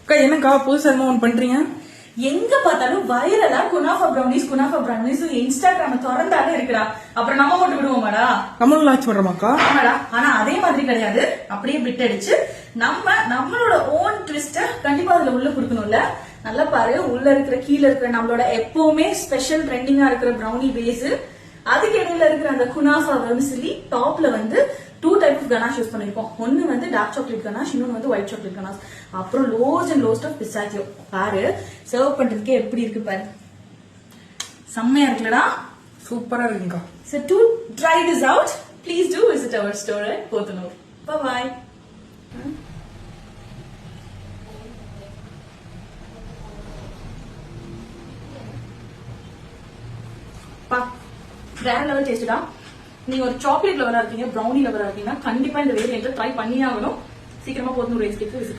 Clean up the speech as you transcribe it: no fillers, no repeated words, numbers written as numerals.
அக்கா என்னக்கா புதுசா ஒன் பண்றீங்க? எங்க பார்த்தாலும் வைரலா குனாஃபா பிரௌனிஸ் இன்ஸ்டாகிராம திறந்தாலே இருக்குடா. அப்புறம் நம்ம மட்டும் விடுவோமாடா? நம்மளும் லான்ச் பண்றோமாக்கா? ஆமாடா. ஆனா அதே மாதிரி கிடையாது, அப்படியே பிட் அடிச்சு நம்மளோட ஓன் ட்விஸ்ட கண்டிப்பா அதுல உள்ள கொடுக்கணும்ல. நல்லா பாரு, உள்ள இருக்கிற கீழ இருக்கிற நம்மளோட எப்பவுமே ஸ்பெஷல் ட்ரெண்டிங்கா இருக்கிற பிரௌனி பேஸ், அதுக்கு இடையில இருக்கிற அந்த குனாஃபா வெர்மிசெல்லி, டாப்ல வந்து 2 டைப் ஆஃப் கனாஷ் யூஸ் பண்ணிருக்கோம். ஒன்னு வந்து டார்க் சாக்லேட் கனாஷ், இன்னொன்னு வந்து ஒயிட் சாக்லேட் கனாஷ். அப்புறம் lows and lost of pistachio. பாரு சர்வ் பண்றதுக்கே எப்படி இருக்கு பாரு, செம்மையா இருக்குல்லடா. சூப்பரா இருக்குங்கா. So to try this out, please do visit our store at Pothanur. Bye bye. வேற லெவல் டேஸ்டா. நீங்க ஒரு சாக்லேட் லவரா இருக்கீங்க, ப்ரௌனி லவரா இருக்கீங்கன்னா கண்டிப்பா இந்த வேரியன்ட் ட்ரை பண்ணியே ஆகணும். சீக்கிரமா Pothanur விசிட்